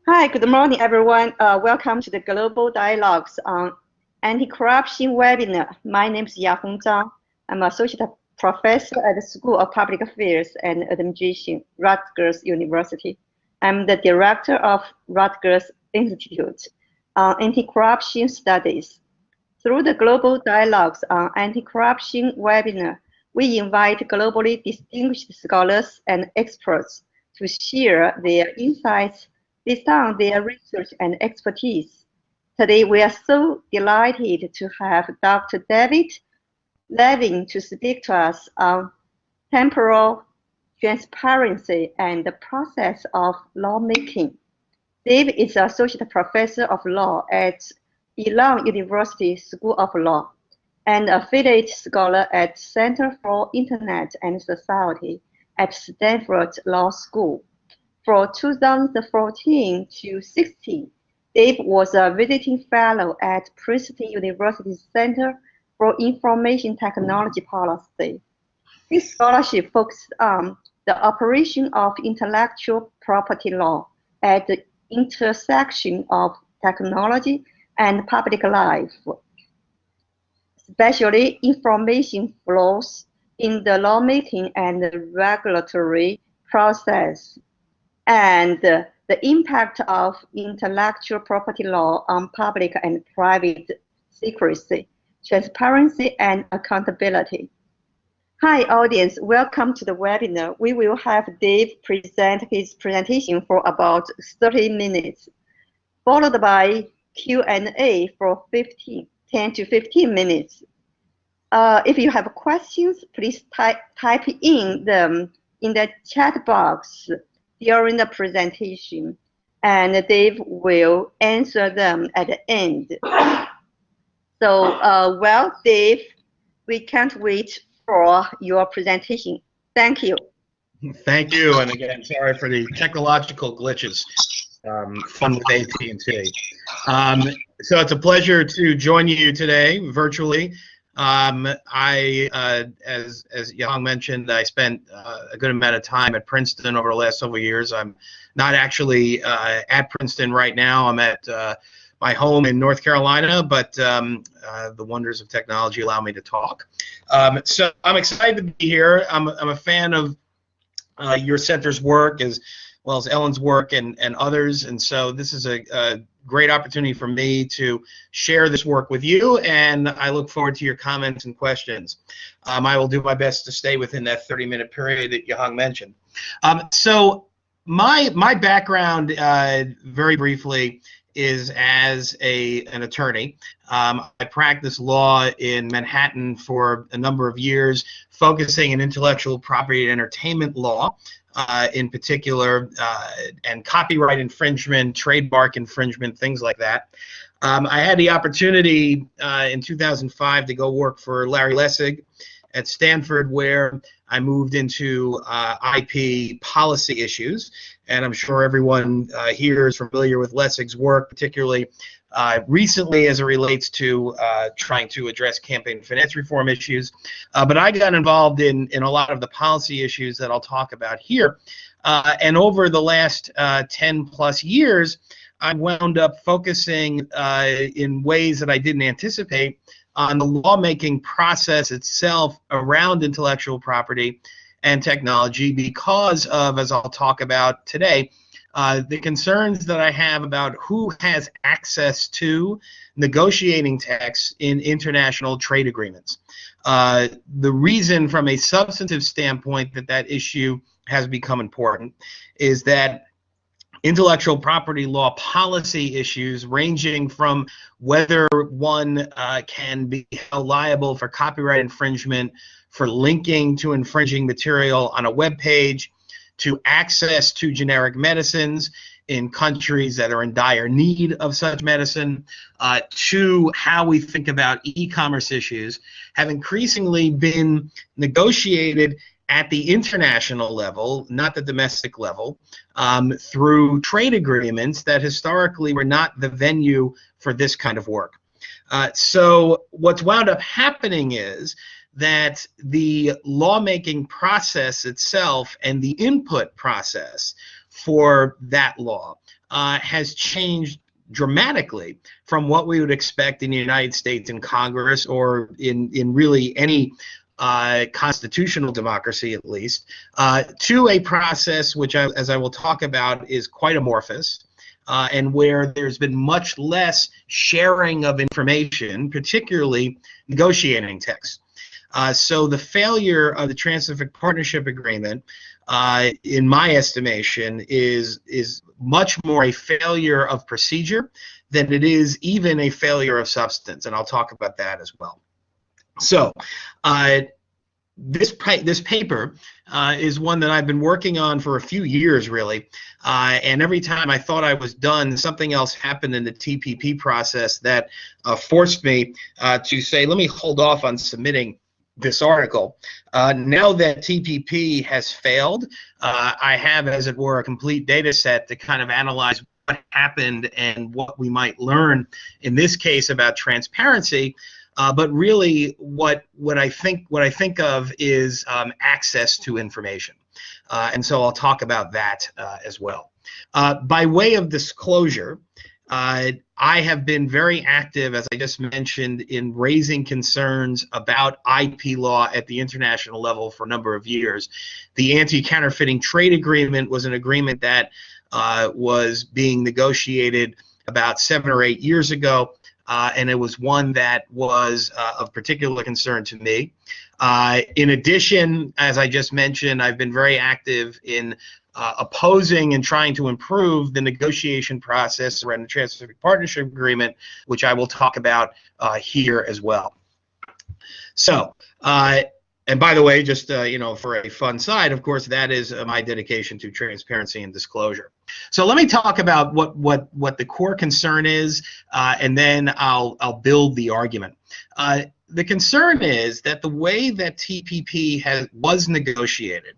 Hi, good morning, everyone. Welcome to the Global Dialogues on Anti-Corruption webinar. My name is Yahong Zhang. I'm Associate Professor at the School of Public Affairs and Administration, Rutgers University. I'm the Director of Rutgers Institute on Anti-Corruption Studies. Through the Global Dialogues on Anti-Corruption webinar, we invite globally distinguished scholars and experts to share their insights based on their research and expertise. Today, we are so delighted to have Dr. David Levine to speak to us on temporal transparency and the process of lawmaking. David is Associate Professor of Law at Elon University School of Law and Affiliate Scholar at Center for Internet and Society at Stanford Law School. From 2014 to 16, Dave was a visiting fellow at Princeton University's Center for Information Technology Policy. His scholarship focused on the operation of intellectual property law at the intersection of technology and public life, especially information flows in the lawmaking and regulatory process, and the impact of intellectual property law on public and private secrecy, transparency, and accountability. Hi, audience. Welcome to the webinar. We will have Dave present his presentation for about 30 minutes, followed by Q&A for 10 to 15 minutes. If you have questions, please type in them in the chat box during the presentation, and Dave will answer them at the end. So, well, Dave, we can't wait for your presentation. Thank you. Thank you, and again, sorry for the technological glitches. Fun with AT&T. So it's a pleasure to join you today virtually. As Yang mentioned, I spent a good amount of time at Princeton over the last several years. I'm not actually at Princeton right now. I'm at my home in North Carolina, but the wonders of technology allow me to talk. So I'm excited to be here. I'm a fan of your center's work as well as Ellen's work and others, and so this is a great opportunity for me to share this work with you, and I look forward to your comments and questions. I will do my best to stay within that 30-minute period that Yang mentioned. So my background, very briefly, is as an attorney. I practiced law in Manhattan for a number of years, focusing in intellectual property and entertainment law, in particular, and copyright infringement, trademark infringement, things like that. I had the opportunity in 2005 to go work for Larry Lessig at Stanford, where I moved into IP policy issues, and I'm sure everyone here is familiar with Lessig's work, particularly recently as it relates to trying to address campaign finance reform issues. But I got involved in a lot of the policy issues that I'll talk about here. And over the last 10 plus years, I wound up focusing in ways that I didn't anticipate on the lawmaking process itself around intellectual property and technology because of, as I'll talk about today, the concerns that I have about who has access to negotiating texts in international trade agreements. The reason from a substantive standpoint that issue has become important is that intellectual property law policy issues ranging from whether one can be held liable for copyright infringement for linking to infringing material on a web page, to access to generic medicines in countries that are in dire need of such medicine, to how we think about e-commerce issues, have increasingly been negotiated at the international level, not the domestic level, through trade agreements that historically were not the venue for this kind of work. So what's wound up happening is that the lawmaking process itself and the input process for that law has changed dramatically from what we would expect in the United States in Congress, or in really any constitutional democracy, at least, to a process which, as I will talk about, is quite amorphous, and where there's been much less sharing of information, particularly negotiating text. So the failure of the Trans-Pacific Partnership Agreement, in my estimation, is much more a failure of procedure than it is even a failure of substance, and I'll talk about that as well. So this paper is one that I've been working on for a few years, really, and every time I thought I was done, something else happened in the TPP process that forced me to say, let me hold off on submitting this article. Now that TPP has failed, I have, as it were, a complete data set to kind of analyze what happened and what we might learn in this case about transparency. But really, what I think of is access to information, and so I'll talk about that as well. By way of disclosure, I have been very active, as I just mentioned, in raising concerns about IP law at the international level for a number of years. The Anti-Counterfeiting Trade Agreement was an agreement that was being negotiated about 7 or 8 years ago, and it was one that was of particular concern to me. In addition, as I just mentioned, I've been very active in opposing and trying to improve the negotiation process around the Trans-Pacific Partnership Agreement, which I will talk about here as well. So, and by the way, just for a fun side, of course, that is my dedication to transparency and disclosure. So let me talk about what the core concern is, and then I'll build the argument. The concern is that the way that TPP was negotiated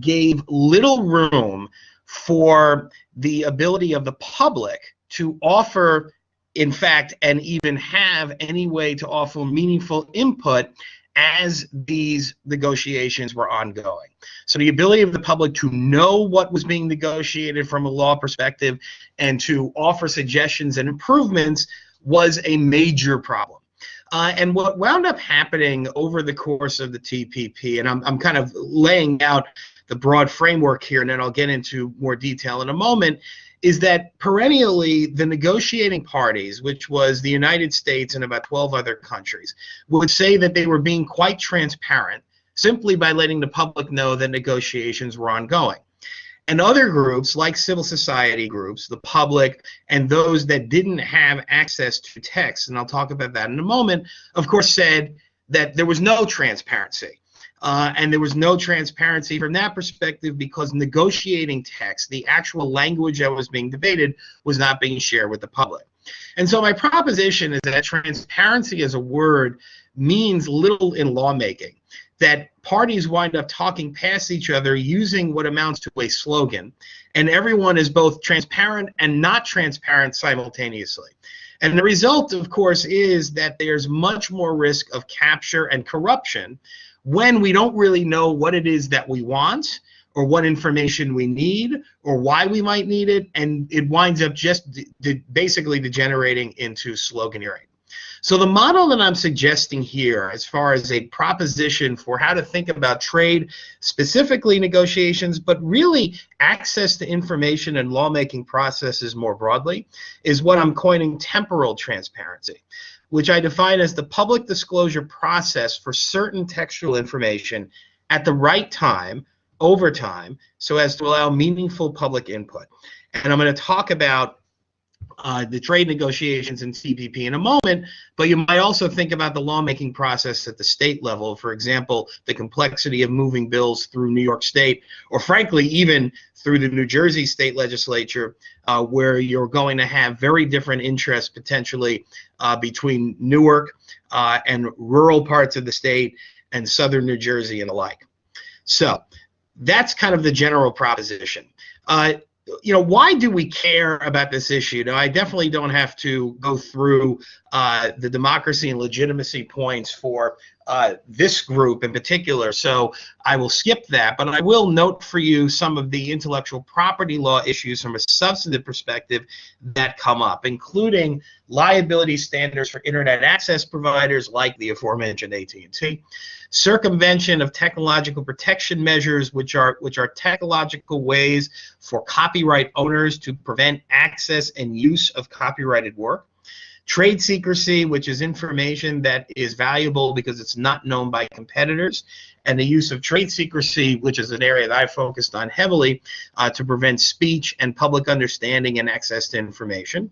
gave little room for the ability of the public to offer, in fact, and even have any way to offer meaningful input as these negotiations were ongoing. So the ability of the public to know what was being negotiated from a law perspective and to offer suggestions and improvements was a major problem. And what wound up happening over the course of the TPP, and I'm kind of laying out the broad framework here, and then I'll get into more detail in a moment, is that perennially the negotiating parties, which was the United States and about 12 other countries, would say that they were being quite transparent simply by letting the public know that negotiations were ongoing. And other groups, like civil society groups, the public, and those that didn't have access to text, and I'll talk about that in a moment, of course said that there was no transparency. And there was no transparency from that perspective because negotiating text, the actual language that was being debated, was not being shared with the public. And so my proposition is that transparency as a word means little in lawmaking, that parties wind up talking past each other using what amounts to a slogan, and everyone is both transparent and not transparent simultaneously. And the result, of course, is that there's much more risk of capture and corruption when we don't really know what it is that we want or what information we need or why we might need it, and it winds up just basically degenerating into sloganeering. So the model that I'm suggesting here as far as a proposition for how to think about trade, specifically negotiations, but really access to information and lawmaking processes more broadly, is what I'm coining temporal transparency, which I define as the public disclosure process for certain textual information at the right time, over time, so as to allow meaningful public input. And I'm going to talk about the trade negotiations in TPP in a moment, but you might also think about the lawmaking process at the state level. For example, the complexity of moving bills through New York State, or frankly, even through the New Jersey state legislature, where you're going to have very different interests potentially between Newark and rural parts of the state and southern New Jersey and the like. So that's kind of the general proposition. Why do we care about this issue? Now, I definitely don't have to go through the democracy and legitimacy points for this group in particular, so I will skip that, but I will note for you some of the intellectual property law issues from a substantive perspective that come up, including liability standards for internet access providers like the aforementioned AT&T, circumvention of technological protection measures, which are technological ways for copyright owners to prevent access and use of copyrighted work, trade secrecy, which is information that is valuable because it's not known by competitors, and the use of trade secrecy, which is an area that I focused on heavily to prevent speech and public understanding and access to information.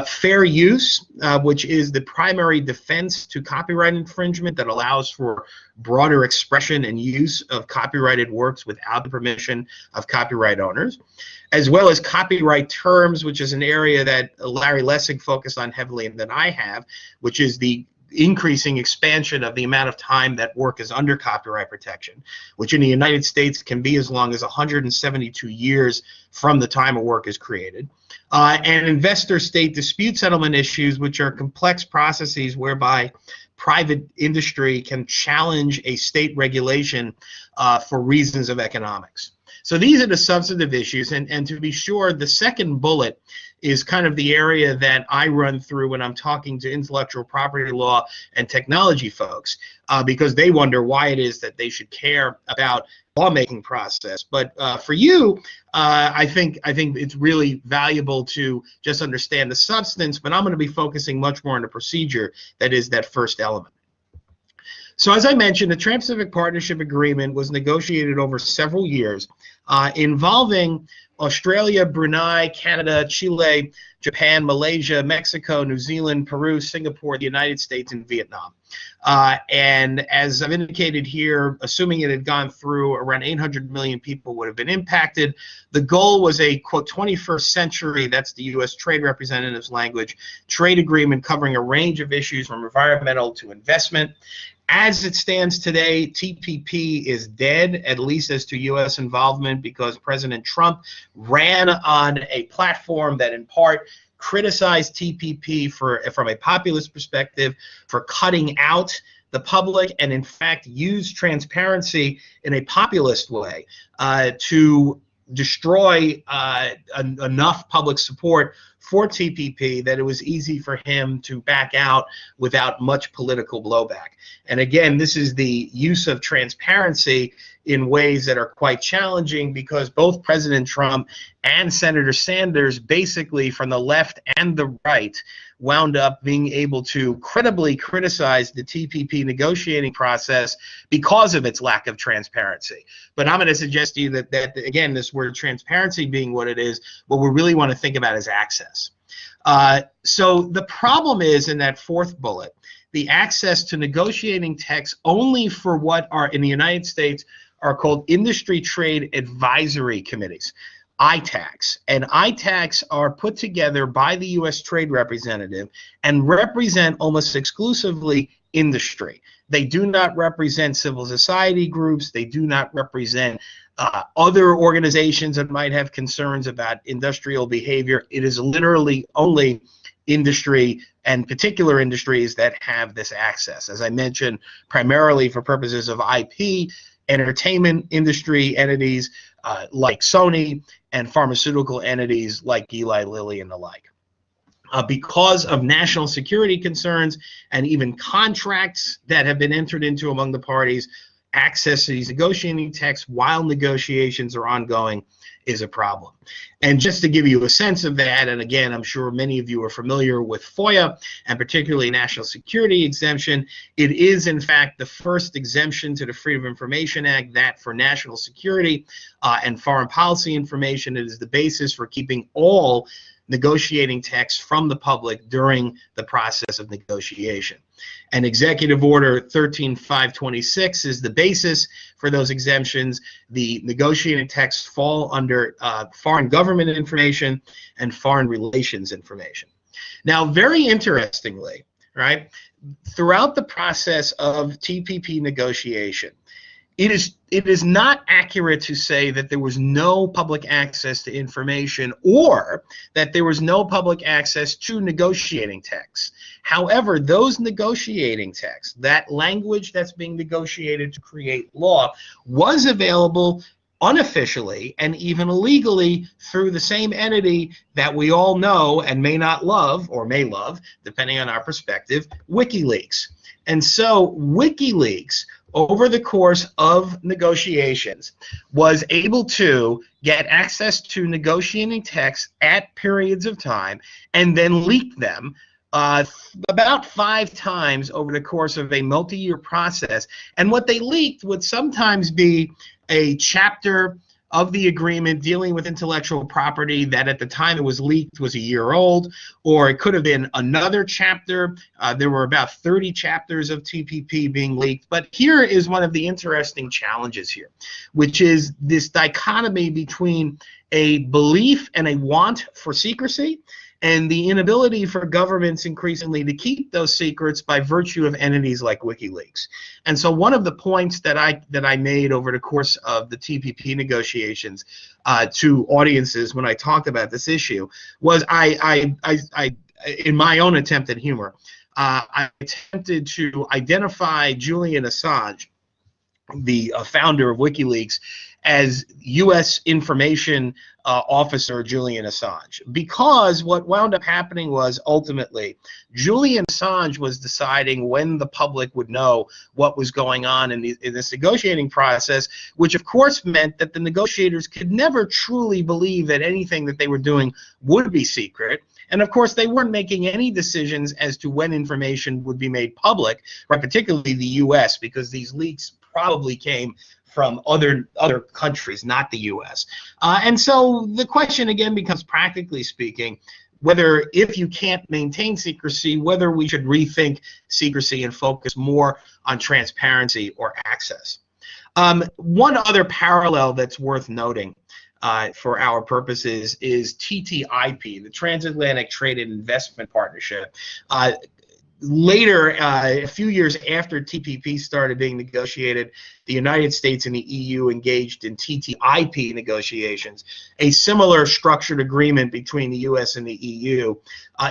Fair use, which is the primary defense to copyright infringement that allows for broader expression and use of copyrighted works without the permission of copyright owners, as well as copyright terms, which is an area that Larry Lessig focused on heavily and that I have, which is the increasing expansion of the amount of time that work is under copyright protection, which in the United States can be as long as 172 years from the time a work is created. And investor-state dispute settlement issues, which are complex processes whereby private industry can challenge a state regulation for reasons of economics. So these are the substantive issues, and to be sure, the second bullet is kind of the area that I run through when I'm talking to intellectual property law and technology folks, because they wonder why it is that they should care about lawmaking process. But for you, I think it's really valuable to just understand the substance, but I'm going to be focusing much more on the procedure that is that first element. So as I mentioned, the Trans-Pacific Partnership Agreement was negotiated over several years, involving Australia, Brunei, Canada, Chile, Japan, Malaysia, Mexico, New Zealand, Peru, Singapore, the United States, and Vietnam. And as I've indicated here, assuming it had gone through, around 800 million people would have been impacted. The goal was a, quote, 21st century, that's the U.S. Trade Representative's language, trade agreement covering a range of issues from environmental to investment. As it stands today, TPP is dead, at least as to U.S. involvement, because President Trump ran on a platform that in part criticized TPP from a populist perspective for cutting out the public, and in fact used transparency in a populist way to destroy enough public support for TPP that it was easy for him to back out without much political blowback. And again, this is the use of transparency in ways that are quite challenging, because both President Trump and Senator Sanders, basically from the left and the right, wound up being able to credibly criticize the TPP negotiating process because of its lack of transparency. But I'm going to suggest to you that again, this word transparency being what it is, what we really want to think about is access. So the problem is in that fourth bullet, the access to negotiating text only for what are in the United States are called industry trade advisory committees, ITACs. And ITACs are put together by the U.S. Trade Representative and represent almost exclusively industry. They do not represent civil society groups. They do not represent other organizations that might have concerns about industrial behavior. It is literally only industry and particular industries that have this access. As I mentioned, primarily for purposes of IP, entertainment industry entities like Sony, and pharmaceutical entities like Eli Lilly and the like. Because of national security concerns and even contracts that have been entered into among the parties, access to these negotiating texts while negotiations are ongoing is a problem. And just to give you a sense of that, and again, I'm sure many of you are familiar with FOIA and particularly National Security Exemption, it is in fact the first exemption to the Freedom of Information Act, that for national security and foreign policy information. It is the basis for keeping all negotiating texts from the public during the process of negotiation. And Executive Order 13526 is the basis for those exemptions. The negotiating texts fall under foreign government information and foreign relations information. Now, very interestingly, right, throughout the process of TPP negotiation, it is not accurate to say that there was no public access to information or that there was no public access to negotiating texts. However, those negotiating texts, that language that's being negotiated to create law, was available unofficially and even illegally through the same entity that we all know and may not love, or may love, depending on our perspective, WikiLeaks. And so WikiLeaks, over the course of negotiations, was able to get access to negotiating texts at periods of time and then leak them about 5 times over the course of a multi-year process. And what they leaked would sometimes be a chapter of the agreement dealing with intellectual property that at the time it was leaked was a year old, or it could have been another chapter. There were about 30 chapters of TPP being leaked. But here is one of the interesting challenges here, which is this dichotomy between a belief and a want for secrecy and the inability for governments increasingly to keep those secrets by virtue of entities like WikiLeaks. And so one of the points that I made over the course of the TPP negotiations to audiences when I talked about this issue was I in my own attempt at humor, I attempted to identify Julian Assange, the founder of WikiLeaks, as U.S. information officer Julian Assange, because what wound up happening was ultimately Julian Assange was deciding when the public would know what was going on in this negotiating process, which of course meant that the negotiators could never truly believe that anything that they were doing would be secret. And of course, they weren't making any decisions as to when information would be made public, right? Particularly the U.S., because these leaks probably came from other countries, not the U.S. And so the question again becomes, practically speaking, whether, if you can't maintain secrecy, whether we should rethink secrecy and focus more on transparency or access. One other parallel that's worth noting for our purposes is TTIP, the Transatlantic Trade and Investment Partnership. Later, a few years after TPP started being negotiated, the United States and the EU engaged in TTIP negotiations, a similar structured agreement between the US and the EU.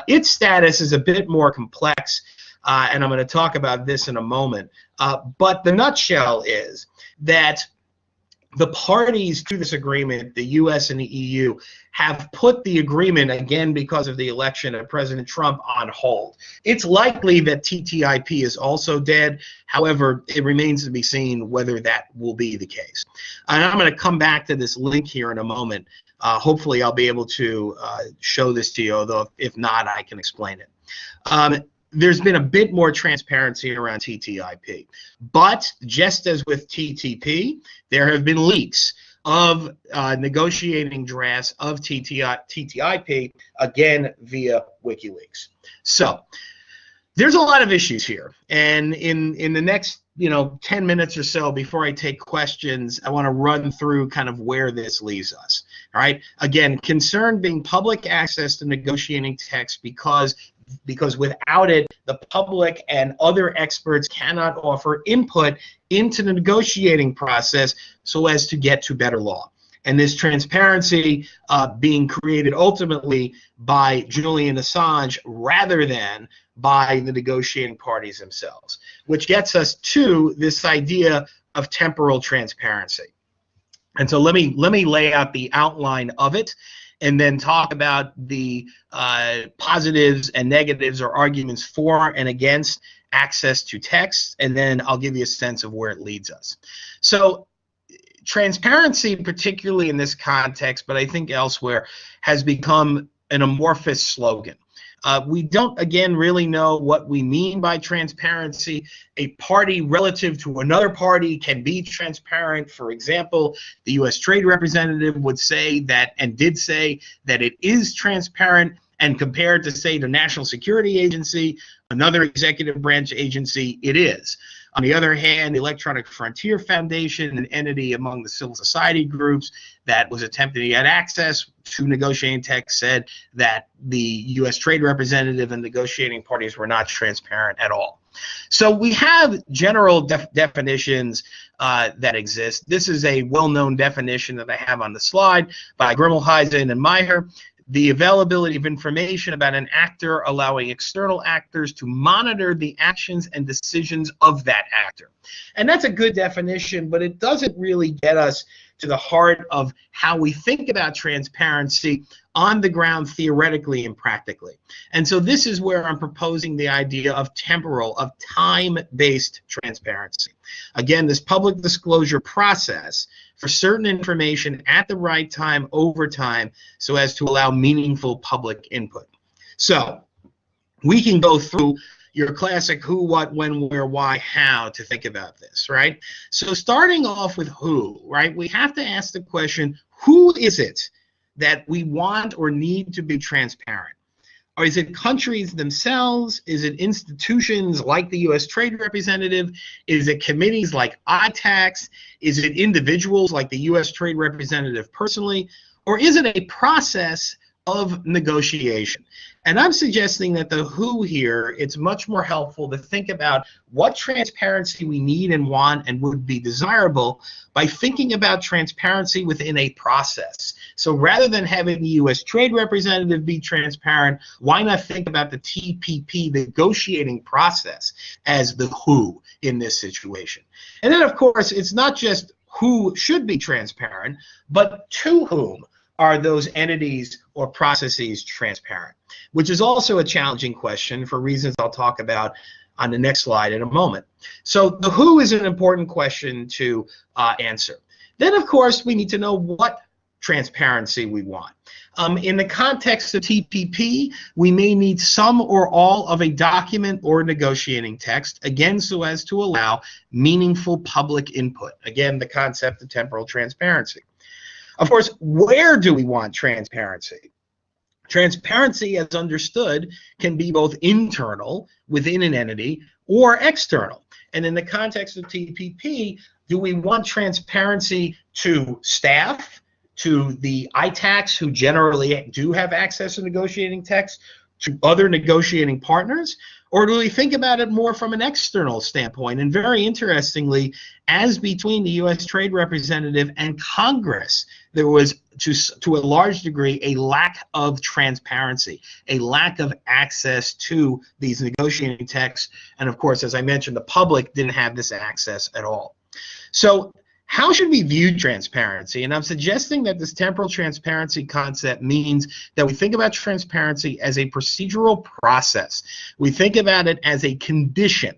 Its status is a bit more complex, and I'm going to talk about this in a moment. But the nutshell is that the parties to this agreement, the U.S. and the EU, have put the agreement, again because of the election of President Trump, on hold. It's likely that TTIP is also dead. However, it remains to be seen whether that will be the case. And I'm going to come back to this link here in a moment. Hopefully, I'll be able to show this to you, although if not, I can explain it. There's been a bit more transparency around TTIP. But just as with TTP, there have been leaks of negotiating drafts of TTIP, again via WikiLeaks. So there's a lot of issues here. And in the next 10 minutes or so before I take questions, I want to run through kind of where this leaves us. All right. Again, concern being public access to negotiating text because without it, the public and other experts cannot offer input into the negotiating process so as to get to better law. And this transparency being created ultimately by Julian Assange rather than by the negotiating parties themselves, which gets us to this idea of temporal transparency. And so let me lay out the outline of it, and then talk about the positives and negatives or arguments for and against access to text, and then I'll give you a sense of where it leads us. So transparency, particularly in this context, but I think elsewhere, has become an amorphous slogan. We don't, again, really know what we mean by transparency. A party relative to another party can be transparent. For example, the U.S. Trade Representative would say that, and did say, that it is transparent, and compared to, say, the National Security Agency, another executive branch agency, it is. On the other hand, the Electronic Frontier Foundation, an entity among the civil society groups that was attempting to get access to negotiating text, said that the U.S. Trade Representative and negotiating parties were not transparent at all. So we have general definitions that exist. This is a well-known definition that I have on the slide by Grimmelheisen and Meyer. The availability of information about an actor allowing external actors to monitor the actions and decisions of that actor. And that's a good definition, but it doesn't really get us to the heart of how we think about transparency on the ground theoretically and practically. And so this is where I'm proposing the idea of temporal, of time-based transparency. Again, this public disclosure process for certain information at the right time over time so as to allow meaningful public input. So we can go through your classic who, what, when, where, why, how to think about this, right? So starting off with who, right? We have to ask the question, who is it that we want or need to be transparent? Or is it countries themselves? Is it institutions like the U.S. Trade Representative? Is it committees like ITAX? Is it individuals like the U.S. Trade Representative personally? Or is it a process of negotiation? And I'm suggesting that the who here, it's much more helpful to think about what transparency we need and want and would be desirable by thinking about transparency within a process. So rather than having the U.S. Trade Representative be transparent, why not think about the TPP negotiating process as the who in this situation? And then, of course, it's not just who should be transparent, but to whom are those entities or processes transparent, which is also a challenging question for reasons I'll talk about on the next slide in a moment. So the who is an important question to answer. Then, of course, we need to know what transparency we want. In the context of TPP, we may need some or all of a document or negotiating text, again, so as to allow meaningful public input. Again, the concept of temporal transparency. Of course, where do we want transparency? Transparency, as understood, can be both internal within an entity or external. And in the context of TPP, do we want transparency to staff, to the ITACs who generally do have access to negotiating text, to other negotiating partners? Or do we think about it more from an external standpoint? And very interestingly, as between the U.S. Trade Representative and Congress, there was, to a large degree, a lack of transparency, a lack of access to these negotiating texts. And of course, as I mentioned, the public didn't have this access at all. So how should we view transparency? And I'm suggesting that this temporal transparency concept means that we think about transparency as a procedural process. We think about it as a condition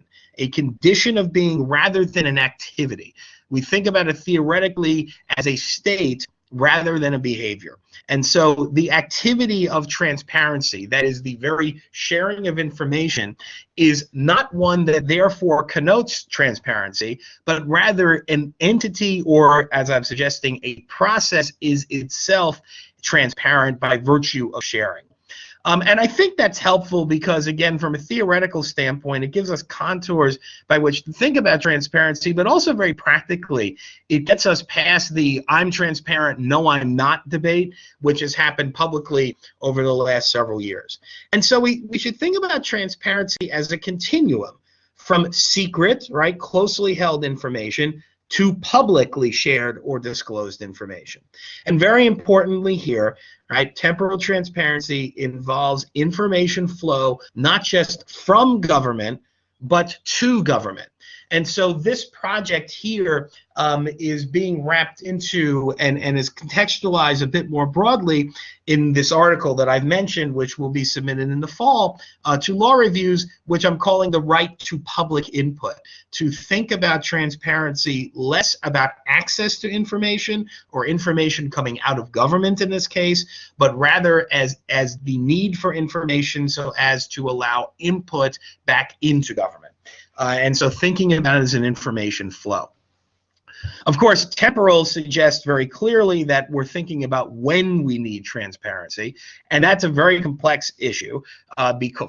of being rather than an activity. We think about it theoretically as a state rather than a behavior. And so the activity of transparency, that is the very sharing of information, is not one that therefore connotes transparency, but rather an entity, or as I'm suggesting, a process is itself transparent by virtue of sharing. And I think that's helpful because, again, from a theoretical standpoint, it gives us contours by which to think about transparency, but also very practically, it gets us past the I'm transparent, no, I'm not debate, which has happened publicly over the last several years. And so we should think about transparency as a continuum from secret, right, closely held information, to publicly shared or disclosed information. And very importantly here, right, temporal transparency involves information flow not just from government, but to government. And so this project here is being wrapped into and is contextualized a bit more broadly in this article that I've mentioned, which will be submitted in the fall to law reviews, which I'm calling the right to public input, to think about transparency less about access to information or information coming out of government in this case, but rather as the need for information so as to allow input back into government. And so thinking about it as an information flow. Of course, temporal suggests very clearly that we're thinking about when we need transparency, and that's a very complex issue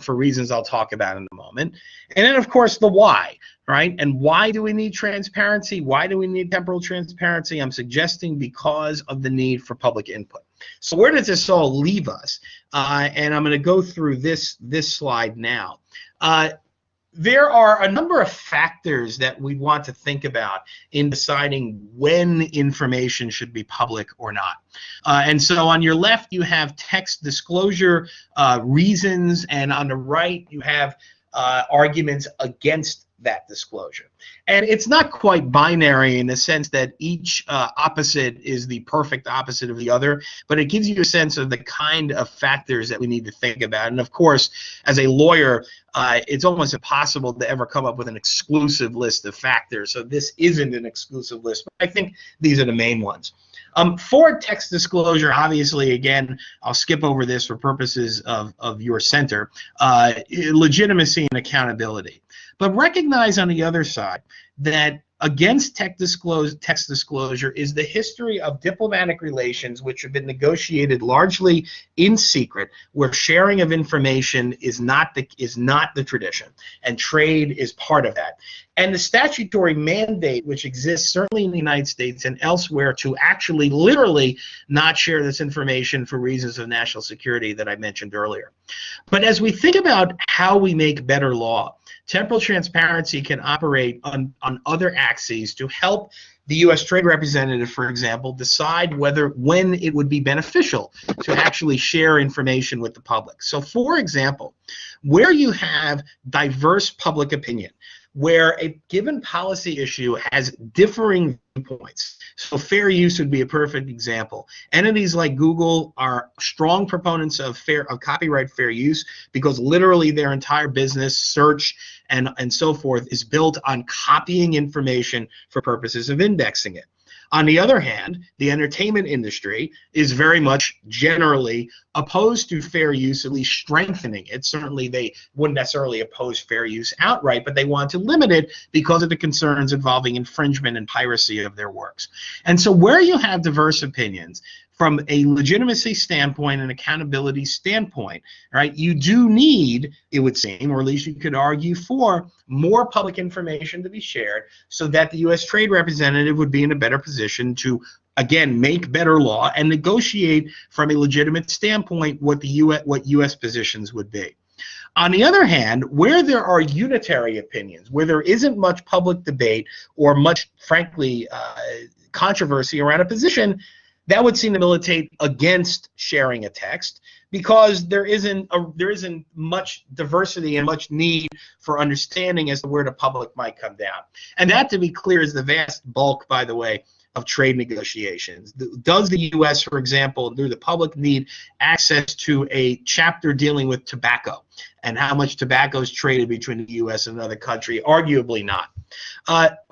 for reasons I'll talk about in a moment. And then, of course, the why, right? And why do we need transparency? Why do we need temporal transparency? I'm suggesting because of the need for public input. So where does this all leave us? And I'm going to go through this slide now. there are a number of factors that we want to think about in deciding when information should be public or not. And so on your left, you have text disclosure reasons, and on the right, you have arguments against that disclosure. And it's not quite binary in the sense that each opposite is the perfect opposite of the other, but it gives you a sense of the kind of factors that we need to think about. And of course, as a lawyer, it's almost impossible to ever come up with an exclusive list of factors. So this isn't an exclusive list, but I think these are the main ones. For text disclosure, obviously, again, I'll skip over this for purposes of your center, legitimacy and accountability. But recognize on the other side that against text disclosure is the history of diplomatic relations which have been negotiated largely in secret, where sharing of information is not the tradition, and trade is part of that. And the statutory mandate which exists certainly in the United States and elsewhere to actually literally not share this information for reasons of national security that I mentioned earlier. But as we think about how we make better law, temporal transparency can operate on other axes to help the U.S. Trade Representative, for example, decide when it would be beneficial to actually share information with the public. So, for example, where you have diverse public opinion, where a given policy issue has differing viewpoints. So fair use would be a perfect example. Entities like Google are strong proponents of copyright fair use because literally their entire business, search and so forth, is built on copying information for purposes of indexing it. On the other hand, the entertainment industry is very much generally opposed to fair use, at least strengthening it. Certainly they wouldn't necessarily oppose fair use outright, but they want to limit it because of the concerns involving infringement and piracy of their works. And so where you have diverse opinions, from a legitimacy standpoint and accountability standpoint, right, you do need, it would seem, or at least you could argue for, more public information to be shared so that the U.S. Trade Representative would be in a better position to, again, make better law and negotiate from a legitimate standpoint what U.S. positions would be. On the other hand, where there are unitary opinions, where there isn't much public debate or much, frankly, controversy around a position, that would seem to militate against sharing a text because there isn't much diversity and much need for understanding as to where the public might come down. And that, to be clear, is the vast bulk, by the way, of trade negotiations. Does the U.S., for example, do the public need access to a chapter dealing with tobacco and how much tobacco is traded between the U.S. and another country? Arguably not.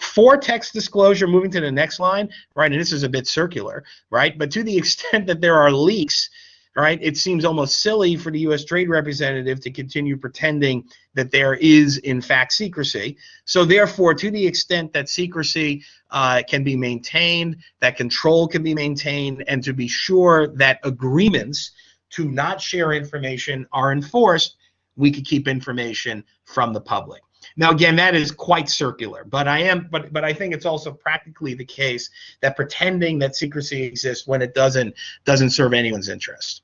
For text disclosure, moving to the next line, right, and this is a bit circular, right, but to the extent that there are leaks, right, it seems almost silly for the U.S. Trade Representative to continue pretending that there is, in fact, secrecy. So therefore, to the extent that secrecy can be maintained, that control can be maintained, and to be sure that agreements to not share information are enforced, we could keep information from the public. Now, again, that is quite circular, but I think it's also practically the case that pretending that secrecy exists when it doesn't serve anyone's interest.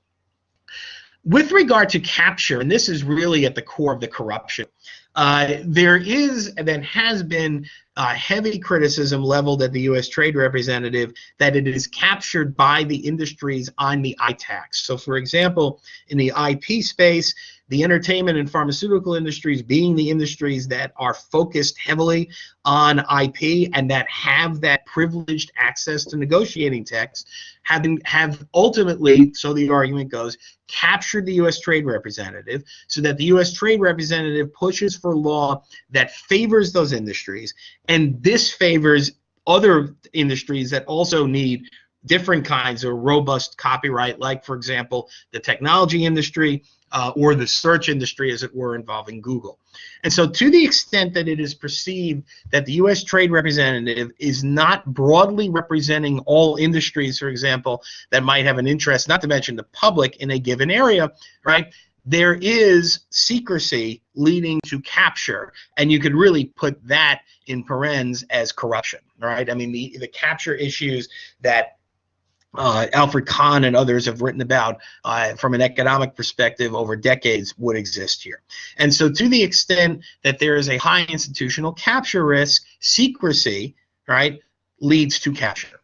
With regard to capture, and this is really at the core of the corruption, there is and then has been heavy criticism leveled at the U.S. Trade Representative that it is captured by the industries on the ITACs. So, for example, in the IP space, the entertainment and pharmaceutical industries being the industries that are focused heavily on IP and that have that privileged access to negotiating text have ultimately, so the argument goes, captured the U.S. Trade Representative so that the U.S. Trade Representative pushes for law that favors those industries and disfavors other industries that also need different kinds of robust copyright, like, for example, the technology industry or the search industry, as it were, involving Google. And so to the extent that it is perceived that the U.S. Trade Representative is not broadly representing all industries, for example, that might have an interest, not to mention the public, in a given area, right, there is secrecy leading to capture, and you could really put that in parens as corruption, right? I mean, the capture issues that Alfred Kahn and others have written about from an economic perspective over decades would exist here. And so to the extent that there is a high institutional capture risk, secrecy, right, leads to capture.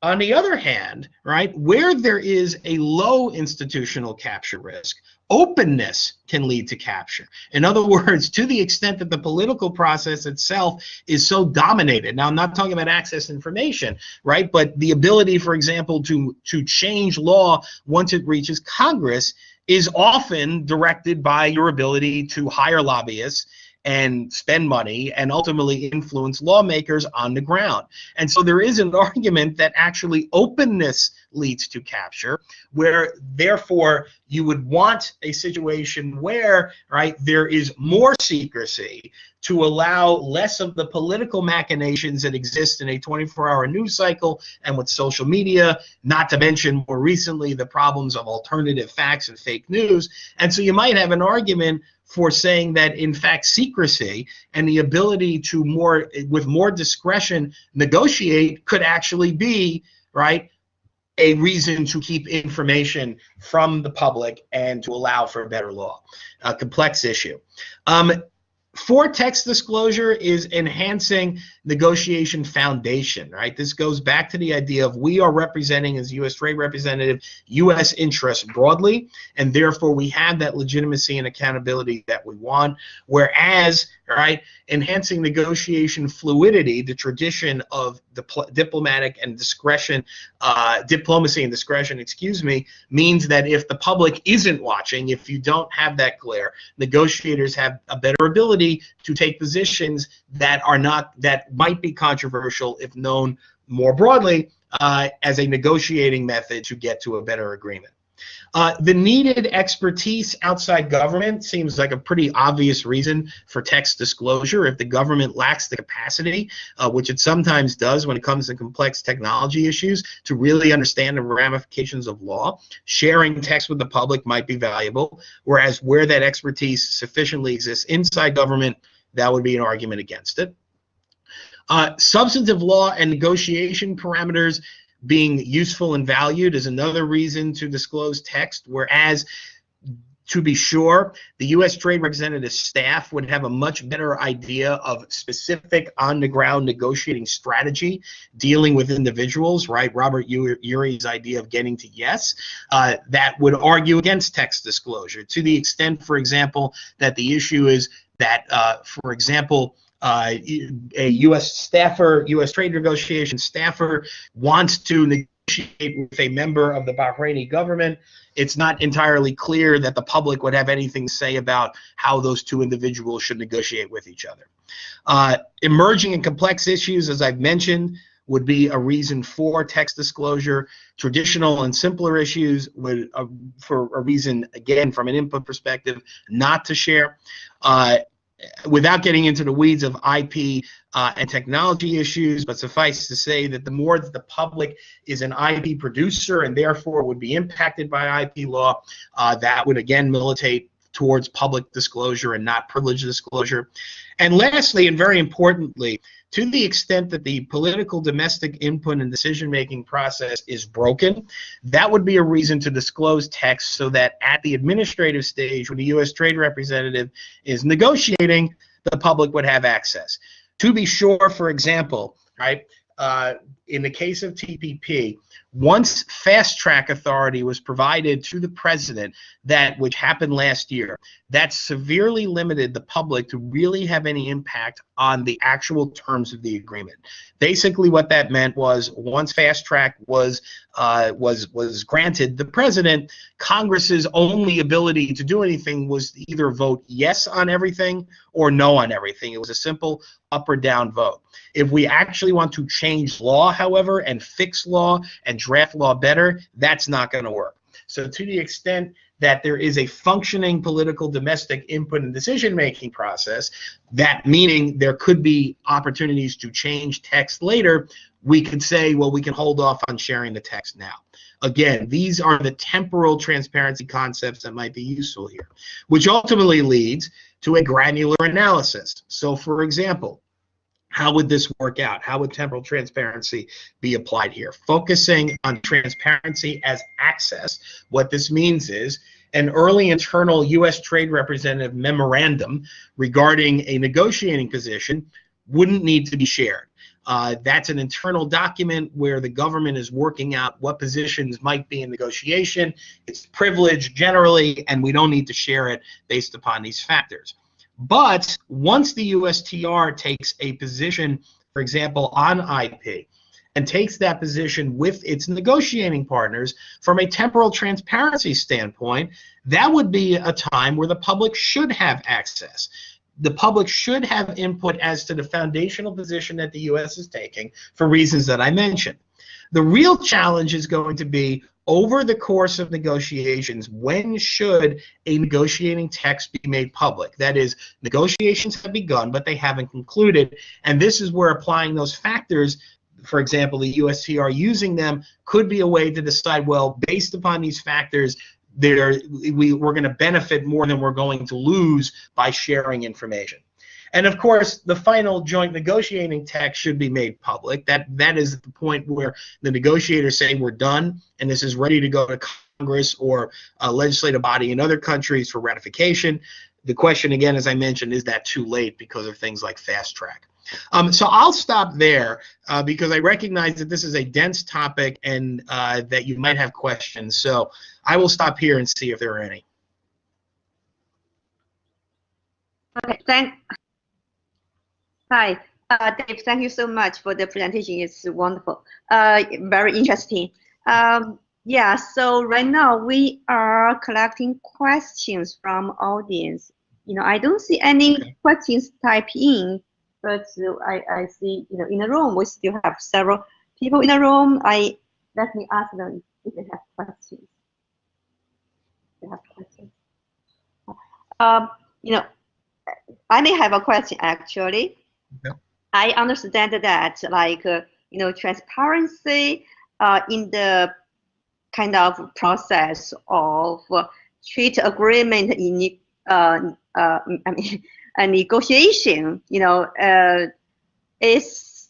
On the other hand, right, where there is a low institutional capture risk, openness can lead to capture. In other words, to the extent that the political process itself is so dominated. Now, I'm not talking about access to information, right, but the ability, for example, to change law once it reaches Congress is often directed by your ability to hire lobbyists and spend money and ultimately influence lawmakers on the ground. And so there is an argument that actually openness leads to capture, where therefore you would want a situation where, right, there is more secrecy to allow less of the political machinations that exist in a 24-hour news cycle and with social media, not to mention more recently the problems of alternative facts and fake news. And so you might have an argument for saying that, in fact, secrecy and the ability to with more discretion negotiate could actually be, right, a reason to keep information from the public and to allow for better law. A complex issue. For text disclosure is enhancing negotiation foundation, right? This goes back to the idea of we are representing, as U.S. Trade Representative, U.S. interests broadly, and therefore we have that legitimacy and accountability that we want. Whereas, right, enhancing negotiation fluidity, the tradition of diplomacy and discretion, excuse me, means that if the public isn't watching, if you don't have that glare, negotiators have a better ability to take positions that might be controversial if known more broadly as a negotiating method to get to a better agreement. The needed expertise outside government seems like a pretty obvious reason for text disclosure. If the government lacks the capacity, which it sometimes does when it comes to complex technology issues, to really understand the ramifications of law, sharing text with the public might be valuable, whereas where that expertise sufficiently exists inside government, that would be an argument against it. Substantive law and negotiation parameters being useful and valued is another reason to disclose text, whereas, to be sure, the U.S. Trade Representative staff would have a much better idea of specific on-the-ground negotiating strategy dealing with individuals, right? Robert Urey's idea of getting to yes, that would argue against text disclosure to the extent, for example, that the issue is that, for example, a U.S. staffer, U.S. trade negotiation staffer wants to negotiate with a member of the Bahraini government. It's not entirely clear that the public would have anything to say about how those two individuals should negotiate with each other. Emerging and complex issues, as I've mentioned, would be a reason for text disclosure. Traditional and simpler issues would, for a reason, again, from an input perspective, not to share. Without getting into the weeds of IP and technology issues, but suffice to say that the more that the public is an IP producer and therefore would be impacted by IP law, that would again militate towards public disclosure and not privileged disclosure. And lastly, and very importantly, to the extent that the political domestic input and decision-making process is broken, that would be a reason to disclose text so that at the administrative stage, when the U.S. Trade Representative is negotiating, the public would have access. To be sure, for example, right, in the case of TPP, once fast-track authority was provided to the president, which happened last year, that severely limited the public to really have any impact on the actual terms of the agreement. Basically, what that meant was once fast-track was granted the president, Congress's only ability to do anything was to either vote yes on everything or no on everything. It was a simple up or down vote. If we actually want to change law, however, and fix law and draft law better, that's not going to work. So to the extent that there is a functioning political domestic input and decision-making process, that meaning there could be opportunities to change text later, we could say, well, we can hold off on sharing the text now. Again, these are the temporal transparency concepts that might be useful here, which ultimately leads to a granular analysis. So, for example, How would this work out? How would temporal transparency be applied here? Focusing on transparency as access, what this means is an early internal U.S. Trade Representative memorandum regarding a negotiating position wouldn't need to be shared. That's an internal document where the government is working out what positions might be in negotiation. It's privileged generally, and we don't need to share it based upon these factors. But once the USTR takes a position, for example, on IP, and takes that position with its negotiating partners from a temporal transparency standpoint, that would be a time where the public should have access. The public should have input as to the foundational position that the U.S. is taking for reasons that I mentioned. The real challenge is going to be over the course of negotiations, when should a negotiating text be made public? That is, negotiations have begun, but they haven't concluded, and this is where applying those factors, for example, the USTR using them, could be a way to decide, well, based upon these factors, we're going to benefit more than we're going to lose by sharing information. And of course, the final joint negotiating text should be made public. That is the point where the negotiators say we're done and this is ready to go to Congress or a legislative body in other countries for ratification. The question again, as I mentioned, is that too late because of things like fast track? So I'll stop there because I recognize that this is a dense topic and that you might have questions. So I will stop here and see if there are any. Okay, Hi, Dave, thank you so much for the presentation. It's wonderful, very interesting. Yeah, so right now we are collecting questions from audience. I don't see any questions typed in, but I see, in the room, we still have several people in the room. Let me ask them if they have questions. They have questions. I may have a question actually. Okay. I understand that, like, transparency in the kind of process of trade agreement in a negotiation, is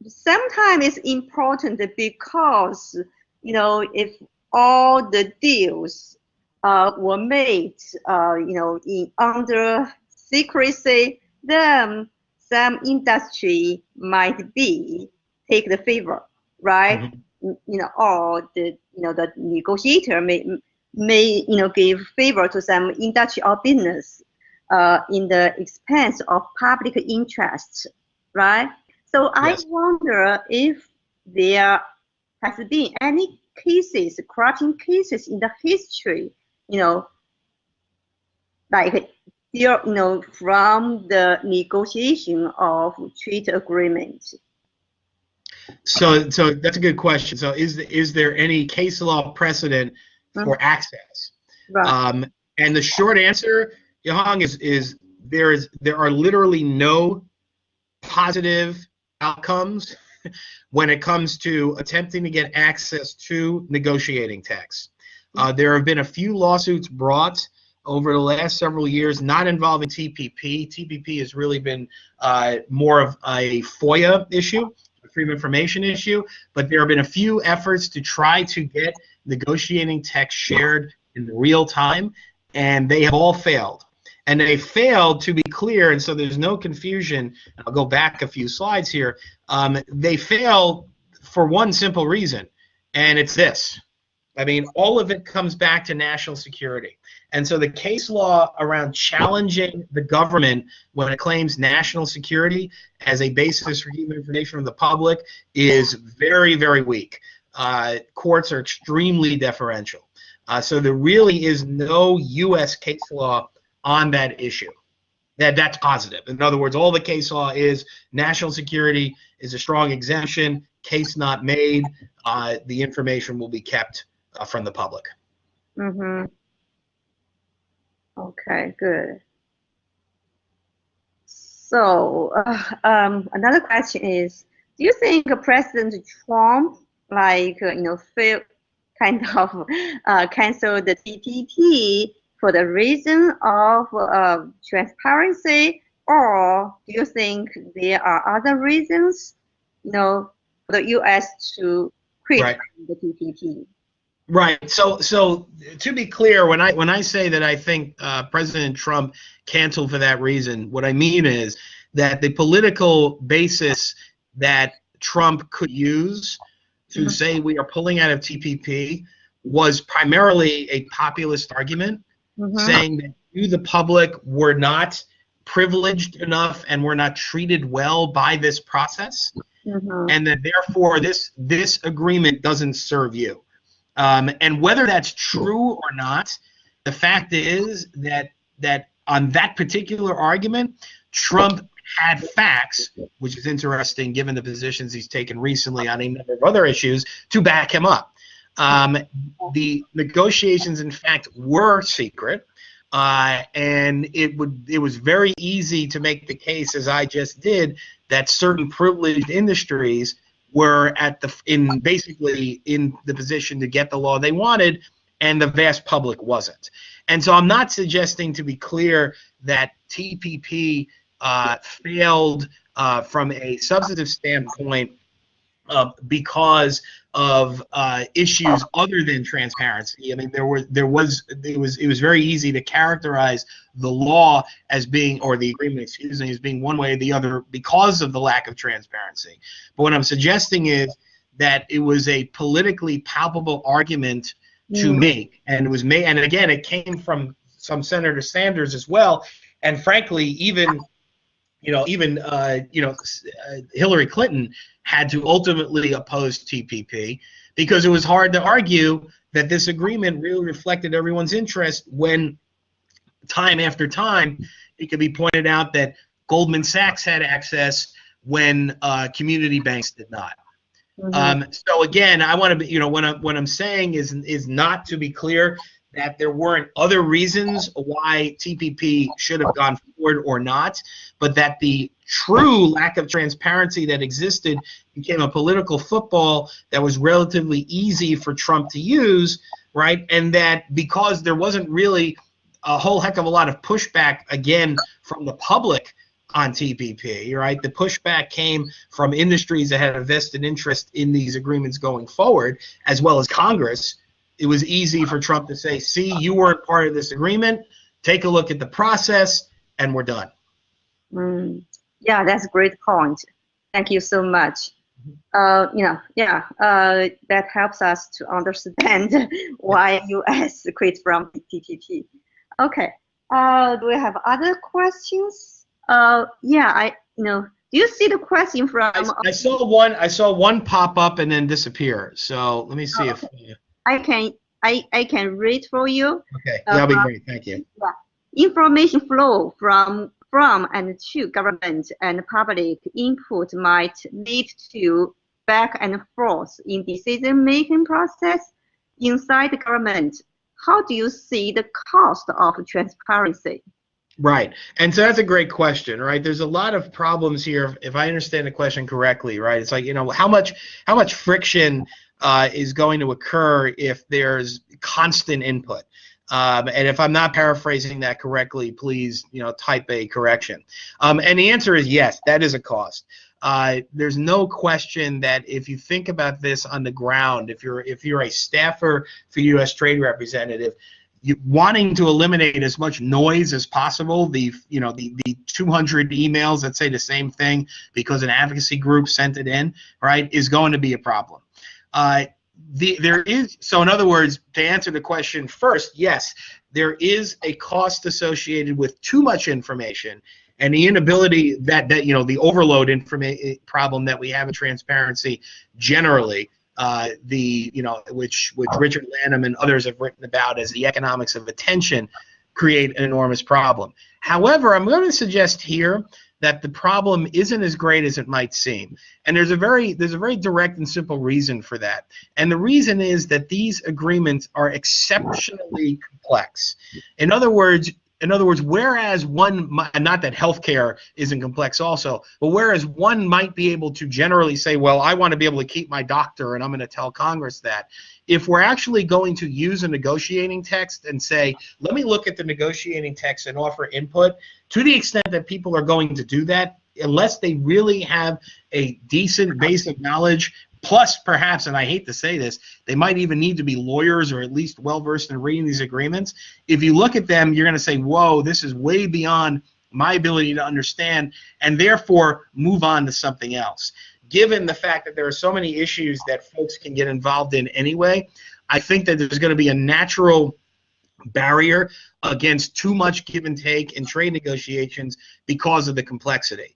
sometimes important because, if all the deals were made, under secrecy, then some industry might take the favor, right? Mm-hmm. Or the negotiator may give favor to some industry or business in the expense of public interest, right? So yes. I wonder if there has been any cases, corruption cases in the history, like from the negotiation of trade agreement. So that's a good question. So is there any case law precedent for access? Right. And the short answer, Yohang, is there are literally no positive outcomes when it comes to attempting to get access to negotiating texts. There have been a few lawsuits brought over the last several years, not involving TPP. TPP has really been more of a FOIA issue, a Freedom of Information issue, but there have been a few efforts to try to get negotiating text shared in real time, and they have all failed. And they failed, to be clear, and so there's no confusion. I'll go back a few slides here. They failed for one simple reason, and it's this. I mean, all of it comes back to national security. And so the case law around challenging the government when it claims national security as a basis for human information from the public is very, very weak. Courts are extremely deferential. So there really is no U.S. case law on that issue. That's positive. In other words, all the case law is national security is a strong exemption, case not made, the information will be kept from the public. Mm-hmm. Okay, good. So another question is, do you think President Trump, failed kind of cancel the TTIP for the reason of transparency, or do you think there are other reasons, for the U.S. to quit the TTIP? Right. So to be clear, when I say that I think President Trump canceled for that reason, what I mean is that the political basis that Trump could use to say we are pulling out of TPP was primarily a populist argument, saying that you, the public, were not privileged enough and were not treated well by this process, and that therefore this agreement doesn't serve you. And whether that's true or not, the fact is that on that particular argument, Trump had facts, which is interesting given the positions he's taken recently on a number of other issues, to back him up. The negotiations, in fact, were secret, and it was very easy to make the case, as I just did, that certain privileged industries were basically in the position to get the law they wanted, and the vast public wasn't. And so I'm not suggesting, to be clear, that TPP failed from a substantive standpoint because of issues other than transparency. I mean, it was very easy to characterize the law as being, or the agreement, excuse me, as being one way or the other because of the lack of transparency. But what I'm suggesting is that it was a politically palpable argument to make, and it was made, and again, it came from some Senator Sanders as well, and frankly, even Hillary Clinton had to ultimately oppose TPP because it was hard to argue that this agreement really reflected everyone's interest when time after time it could be pointed out that Goldman Sachs had access when community banks did not. So again, I want to be, what I'm saying is not, to be clear, that there weren't other reasons why TPP should have gone forward or not, but that the true lack of transparency that existed became a political football that was relatively easy for Trump to use, right? And that because there wasn't really a whole heck of a lot of pushback, again, from the public on TPP, right? The pushback came from industries that had a vested interest in these agreements going forward, as well as Congress. It was easy for Trump to say, see, you weren't part of this agreement, take a look at the process, and we're done. Yeah, that's a great point. Thank you so much. That helps us to understand why U.S. quit from TTIP. Okay, do we have other questions? Do you see the question from? I saw one pop up and then disappear. So let me see if. I can read for you. Okay, that'll be great. Thank you. Yeah. Information flow from and to government and public input might lead to back and forth in decision-making process inside the government. How do you see the cost of transparency? Right, and so that's a great question, right? There's a lot of problems here, if I understand the question correctly, right? It's like, how much friction is going to occur if there's constant input. And if I'm not paraphrasing that correctly, please, type a correction. And the answer is yes, that is a cost. There's no question that if you think about this on the ground, if you're a staffer for U.S. Trade Representative, wanting to eliminate as much noise as possible, the 200 emails that say the same thing because an advocacy group sent it in, right, is going to be a problem. So in other words, to answer the question first, yes, there is a cost associated with too much information and the inability that the overload information problem that we have in transparency generally, which Richard Lanham and others have written about as the economics of attention, create an enormous problem. However, I'm going to suggest here that the problem isn't as great as it might seem. And there's a very direct and simple reason for that. And the reason is that these agreements are exceptionally complex. In other words, In other words, whereas not that healthcare isn't complex also, but whereas one might be able to generally say, well, I want to be able to keep my doctor and I'm going to tell Congress that, if we're actually going to use a negotiating text and say, let me look at the negotiating text and offer input, to the extent that people are going to do that, unless they really have a decent basic knowledge, plus perhaps, and I hate to say this, they might even need to be lawyers or at least well-versed in reading these agreements. If you look at them, you're going to say, whoa, this is way beyond my ability to understand, and therefore move on to something else. Given the fact that there are so many issues that folks can get involved in anyway, I think that there's going to be a natural barrier against too much give and take in trade negotiations because of the complexity.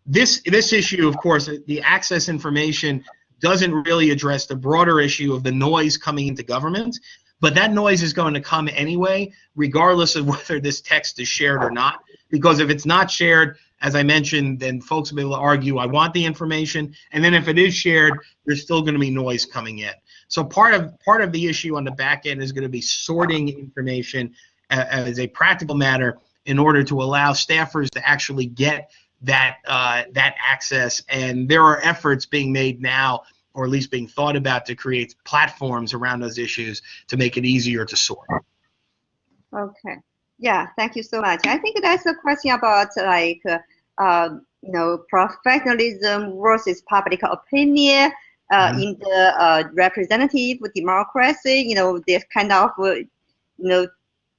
This issue, of course, the access information doesn't really address the broader issue of the noise coming into government, but that noise is going to come anyway, regardless of whether this text is shared or not, because if it's not shared, as I mentioned, then folks will be able to argue, I want the information, and then if it is shared, there's still going to be noise coming in. So part of the issue on the back end is going to be sorting information as a practical matter in order to allow staffers to actually get that access, and there are efforts being made now, or at least being thought about, to create platforms around those issues to make it easier to sort. Okay. Yeah, thank you so much. I think that's a question about like professionalism versus public opinion in the representative democracy. This kind of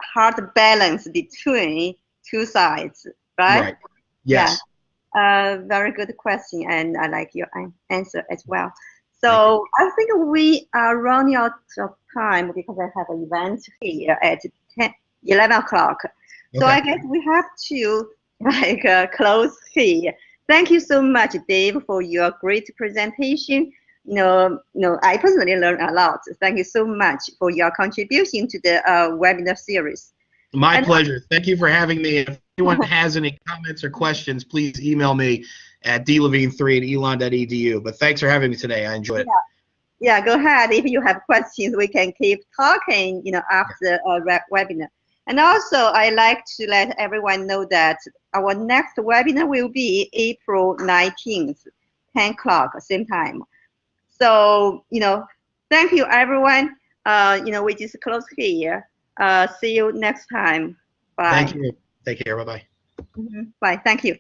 hard balance between two sides, right? Right. Yes. Yeah. Very good question, and I like your answer as well. So I think we are running out of time because I have an event here at 11 o'clock. So I guess we have to close here. Thank you so much, Dave, for your great presentation. I personally learned a lot. Thank you so much for your contribution to the webinar series. My pleasure. Thank you for having me. If anyone has any comments or questions, please email me at dlevine3@elon.edu. But thanks for having me today. I enjoyed it. Yeah, go ahead. If you have questions, we can keep talking, after the webinar. And also, I like to let everyone know that our next webinar will be April 19th, 10 o'clock, same time. So, thank you, everyone. We just close here. See you next time. Bye. Thank you. Take care. Bye-bye. Bye. Thank you.